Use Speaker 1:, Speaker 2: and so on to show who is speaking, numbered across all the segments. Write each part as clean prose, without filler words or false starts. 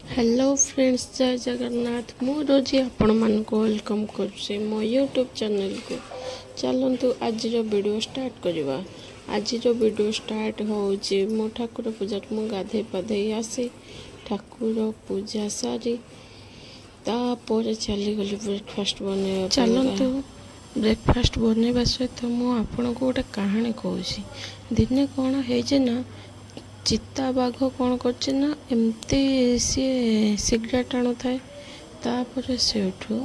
Speaker 1: Hello friends, जय जगन्नाथ। मु रोजी आपण मान को वेलकम कर मो यूट्यूब चैनल को। चलतु आज वीडियो स्टार्ट करवा। आज वीडियो स्टार्ट हो मो ठाकुर पूजा मु गाधे पाधे आसी ठाकुर पूजा सारी तापर चली गली ब्रेकफास्ट बन। चलतु ब्रेकफास्ट बनवा सहित मुझे गोटे कहानी कहूँ। दिने कौन है ना, चिता बाघ कौन करना एमती सी सिगरेट आणु थाए। तापर सेठू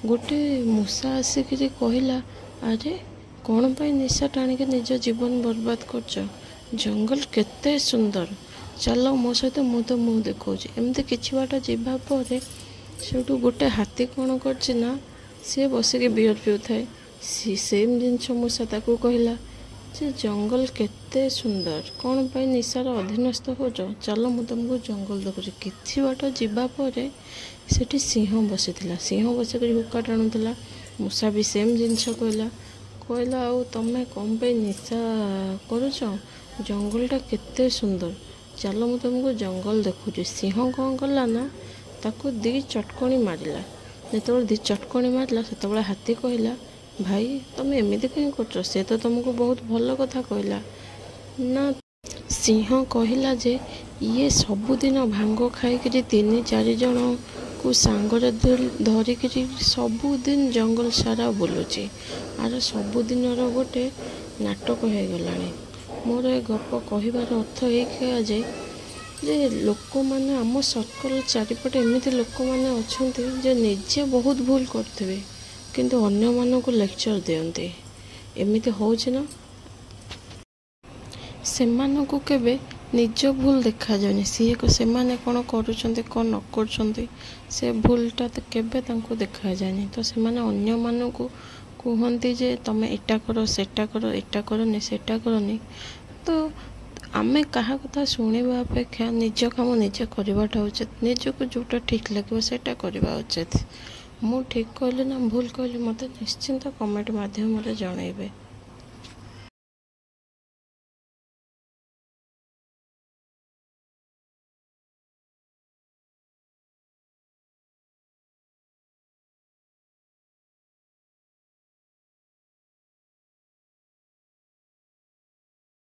Speaker 1: गोटे मूषा आसिक कहला, अरे कौन पाई निशा टाणिक निज जीवन बर्बाद कर, जंगल केते सुंदर, चल मो सहित मु तो मुँह देखा। एमती कि बाट जावापर सेठू गोटे हाथी कौन करना, सी बसिक बियर पिउ थाए। सेम जिनस मूषा ताकू कहला जे जंगल केते सुंदर, कौन पाई निशार अधीनस्थ हो, चलो मु तुमको जंगल देखुची। कि बाट जावापर सेठी सिंह बसी, सिंह बसिक हुक्का टाणुला। मूषा भी सेम जिनस कहला आउ तमें कौन पाई निशा करुच, जंगलटा केते सुंदर, चलो मु तुमको जंगल देखुची। सिंह कौन कला ना, ताकू दी चटकणी मारला। जो दी चटकणी मारला से हाथी कहला, भाई तुम एमती कहीं कर, से तो तुमको बहुत भल कथा कहला ना। सिंह कहला जे ये सबुदिन भांग खाई तीन चार जन को सांगरे धरिक सबुदिन जंगल सारा बुलुची। आर सबुदिन गोटे नाटक हो गलानी। मोर ए गप कहबार अर्थ ये जे लोक मैंने आम सर्कल चारिपटे एमती लोक मैंने अच्छा जे निजे बहुत भूल करते किंतु अन्य मानक लेक्चर दियंते। एमिति होउछि ना, सेमानकु केबे निज भूल देखा जानी। सी से माने कौन करुछंते कौन न करुछंते से भूलटा तो केबे तांको देखा जानी। तो से माने अन्य मानकु कहंती जे तमे एटा करो सेटा करो, एटा करनी सेटा करनी। तो आमे कहा कथा शुणवा अपेक्षा निज काम निजे करवाटा उचित। निजको जोटा ठीक लगे सेटा करवा उचित। मु ठीक कहली ना भूल कहली मत निश्चिंत कमेंट माध्यम जनइबे।